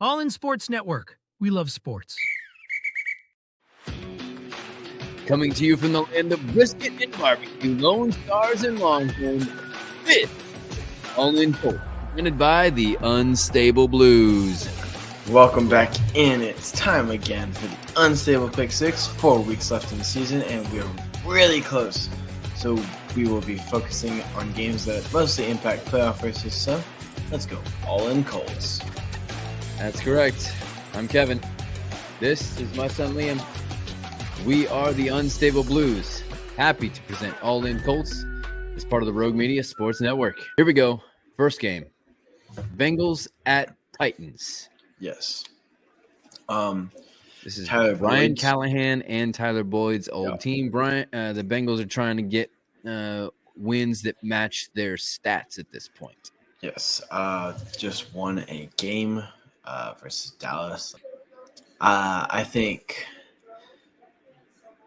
All In Sports Network. We love sports. Coming to you from the land of brisket and barbecue, Lone Stars and Longhorn, this All In Colts, presented by the Unstable Blues. Welcome back in. It's time again for the Unstable Pick 6. 4 weeks left in the season, and we are really close. So we will be focusing on games that mostly impact playoff races. So let's go. All In Colts. That's correct. I'm Kevin. This is my son Liam. We are the Unstable Blues. Happy to present All In Colts as part of the Rogue Media Sports Network. Here we go. First game. Bengals at Titans. Yes. This is Tyler Brian Boyd's. Callahan and Tyler Boyd's old team. The Bengals are trying to get wins that match their stats at this point. Yes. Just won a game versus Dallas. I think.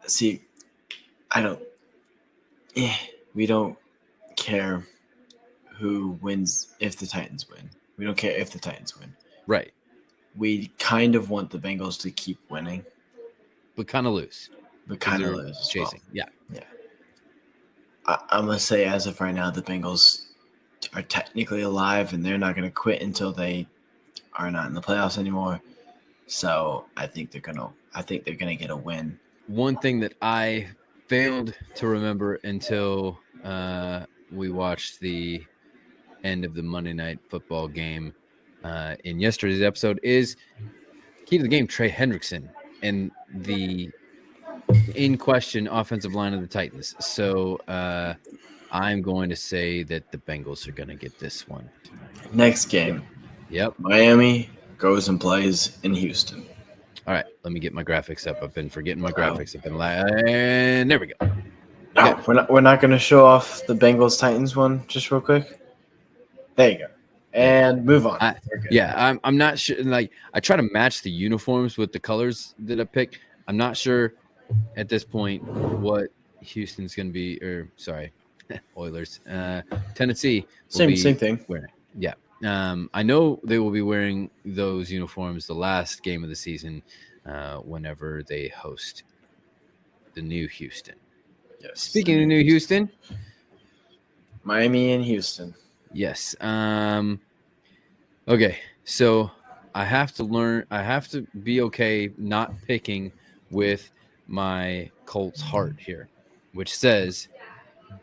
See, we don't care who wins if the Titans win. We don't care if the Titans win. Right. We kind of want the Bengals to keep winning. But kind of lose. But kind of lose. As chasing. Well. Yeah. I'm going to say as of right now, the Bengals are technically alive and they're not going to quit until they are not in the playoffs anymore. So I think they're going to get a win. One thing that I failed to remember until we watched the end of the Monday Night Football game in yesterday's episode is key to the game, Trey Hendrickson and the in question offensive line of the Titans. So I'm going to say that the Bengals are going to get this one. Next game. Yep. Miami goes and plays in Houston. All right, let me get my graphics up. I've been forgetting my graphics. And there we go. No, we're not going to show off the Bengals Titans one just real quick. There you go. And move on. I'm not sure. Like, I try to match the uniforms with the colors that I pick. I'm not sure at this point what Houston's going to be, or sorry, Oilers. Tennessee. Same thing. Wearing. Yeah. I know they will be wearing those uniforms the last game of the season whenever they host the new Houston. Yes. Speaking of new Houston. Miami and Houston. Yes. Okay. So I have to be okay not picking with my Colts heart here, which says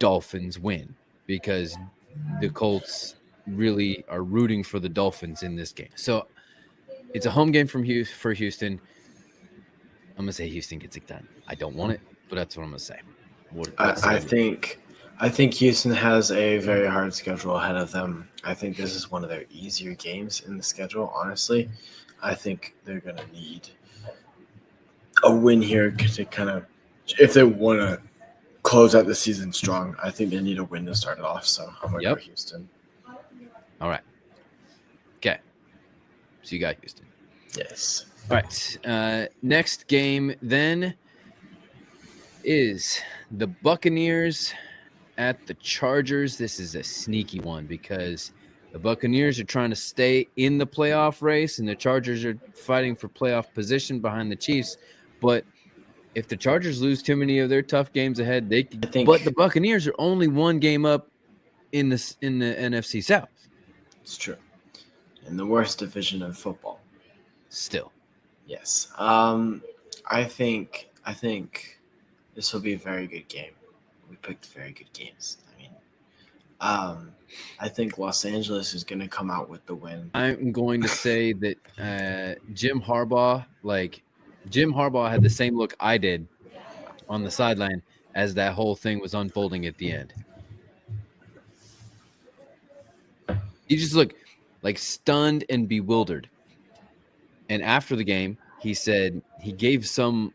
Dolphins win because the Colts really are rooting for the Dolphins in this game. So it's a home game for Houston. I'm going to say Houston gets it done. I don't want it, but that's what I'm going to say. I think Houston has a very hard schedule ahead of them. I think this is one of their easier games in the schedule, honestly. I think they're going to need a win here to kind of – if they want to close out the season strong, I think they need a win to start it off. So I'm going to go Houston. All right. Okay. So you got Houston. Yes. All right. Next game then is the Buccaneers at the Chargers. This is a sneaky one because the Buccaneers are trying to stay in the playoff race and the Chargers are fighting for playoff position behind the Chiefs. But if the Chargers lose too many of their tough games ahead, but the Buccaneers are only one game up in the NFC South. It's true. In the worst division of football. Still. Yes. I think this will be a very good game. We picked very good games. I think Los Angeles is going to come out with the win. I'm going to say that Jim Harbaugh had the same look I did on the sideline as that whole thing was unfolding at the end. He just looked like stunned and bewildered. And after the game, he said he gave some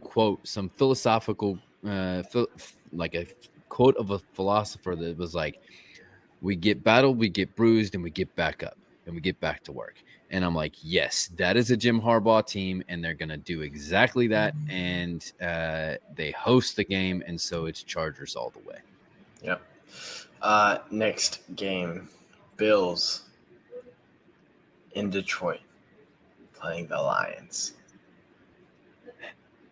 quote, some philosophical, like a quote of a philosopher that was like, we get battled, we get bruised, and we get back up, and we get back to work. And I'm like, yes, that is a Jim Harbaugh team, and they're going to do exactly that. And they host the game, and so it's Chargers all the way. Yep. Next game, Bills in Detroit. playing the Lions.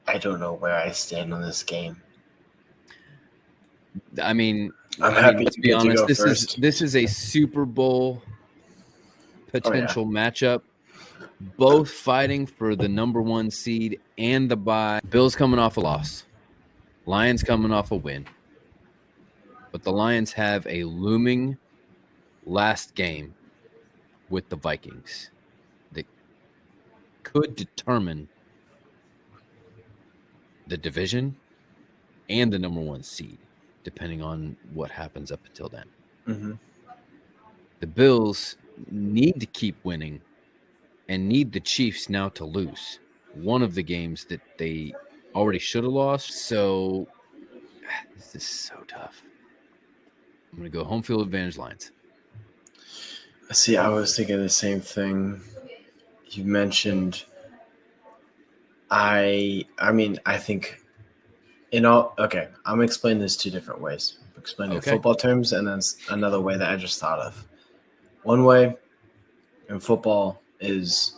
I don't know where I stand on this game. I mean, I'm happy let's you be get to honest. go first. This is a Super Bowl potential Oh, matchup. Both fighting for the number 1 seed and the bye. Bills coming off a loss. Lions coming off a win. But the Lions have a looming last game with the Vikings that could determine the division and the number 1 seed, depending on what happens up until then. Mm-hmm. The Bills need to keep winning and need the Chiefs now to lose one of the games that they already should have lost. So this is so tough. I'm going to go home field advantage Lions. See, I was thinking the same thing. You mentioned. I think okay, I'm gonna explain this 2 different ways. Explain it in Okay. football terms, and then another way that I just thought of. One way in football is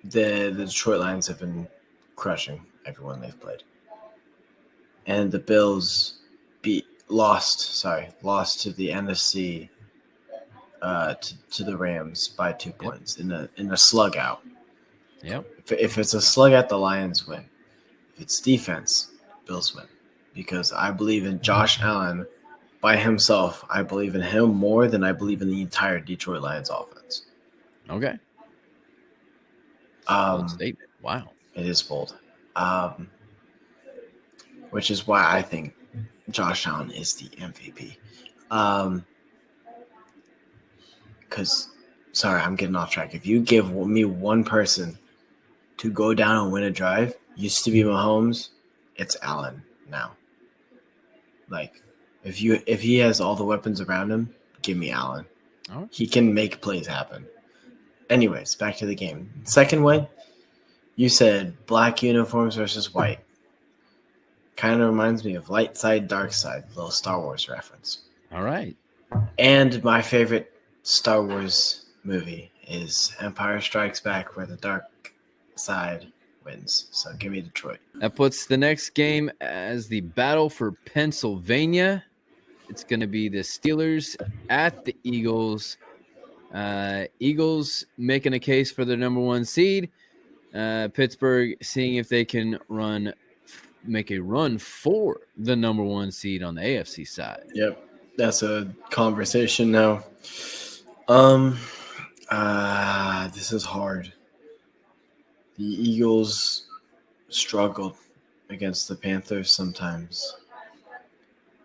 the Detroit Lions have been crushing everyone they've played, and the Bills lost to the NFC to the Rams by 2 points in a slug out. Yep. If it's a slug out, the Lions win. If it's defense, Bills win. Because I believe in Josh Allen by himself. I believe in him more than I believe in the entire Detroit Lions offense. Okay. Bold statement. Wow. It is bold. Which is why I think Josh Allen is the MVP. Because, sorry, I'm getting off track. If you give me one person to go down and win a drive, used to be Mahomes, it's Allen now. Like, if he has all the weapons around him, give me Allen. All right. He can make plays happen. Anyways, back to the game. Second way, you said black uniforms versus white. Kind of reminds me of light side, dark side, little Star Wars reference. All right. And my favorite Star Wars movie is Empire Strikes Back, where the dark side wins. So give me Detroit. That puts the next game as the battle for Pennsylvania. It's going to be the Steelers at the Eagles. Eagles making a case for their number 1 seed. Pittsburgh seeing if they can make a run for the number 1 seed on the AFC side. Yep, that's a conversation now. This is hard. The Eagles struggled against the Panthers sometimes.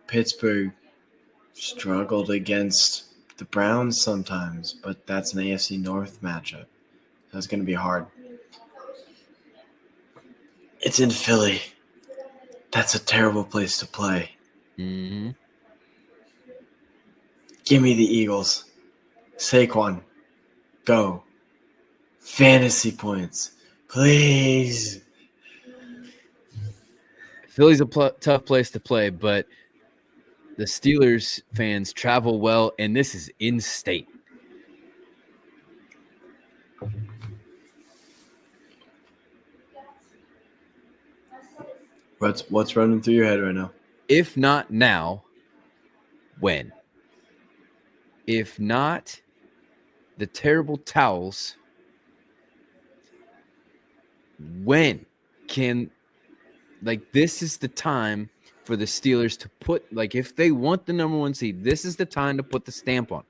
Pittsburgh struggled against the Browns sometimes, but that's an AFC North matchup. That's going to be hard. It's in Philly. That's a terrible place to play. Mm-hmm. Give me the Eagles. Saquon, go. Fantasy points, please. Philly's a tough place to play, but the Steelers fans travel well, and this is in-state. What's running through your head right now? If not now, when? If not the terrible towels, when can, this is the time for the Steelers to put, if they want the number 1 seed, this is the time to put the stamp on.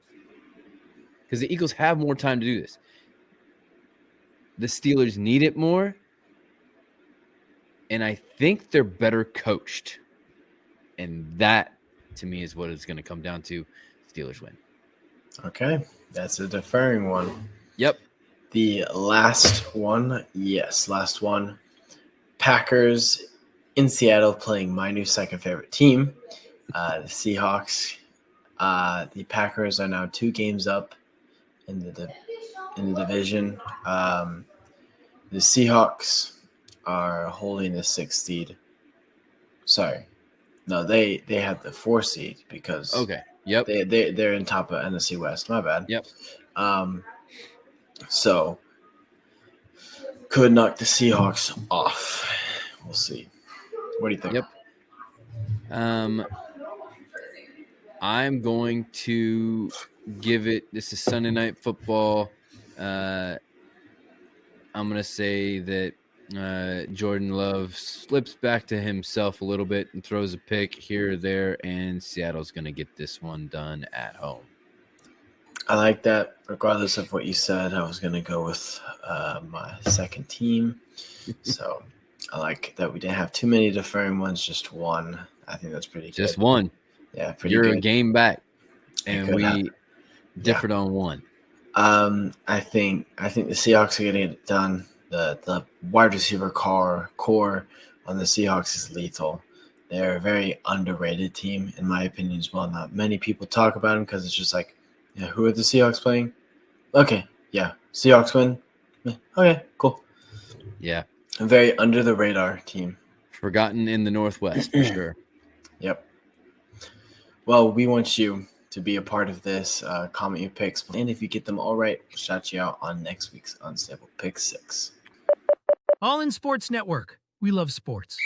Because the Eagles have more time to do this. The Steelers need it more. And I think they're better coached. And that, to me, is what it's going to come down to. Steelers win. Okay, that's a deferring one. Yep. The last one, Packers in Seattle playing my new second favorite team, the Seahawks. The Packers are now 2 games up in the division. The Seahawks are holding the 6th seed. Sorry, no, they have the 4th seed because Yep. they're in top of NFC West. My bad. Yep. So could knock the Seahawks off. We'll see. What do you think? Yep. I'm going to give it. This is Sunday Night Football. I'm going to say that Jordan Love slips back to himself a little bit and throws a pick here or there, and Seattle's going to get this one done at home. I like that. Regardless of what you said, I was going to go with my second team. So I like that we didn't have too many deferring ones, just one. I think that's pretty good. Just one. Yeah, pretty You're good. a game back, and we differed on one. I think the Seahawks are going to get it done. The wide receiver core on the Seahawks is lethal. They're a very underrated team, in my opinion, as well. Not many people talk about them because it's just like, yeah, who are the Seahawks playing? Okay, yeah, Seahawks win. Okay, cool. Yeah. A very under the radar team. Forgotten in the Northwest for sure. Yep. Well, we want you to be a part of this. Comment your picks, and if you get them all right, we'll shout you out on next week's Unstable Pick 6. All in Sports Network. We love sports.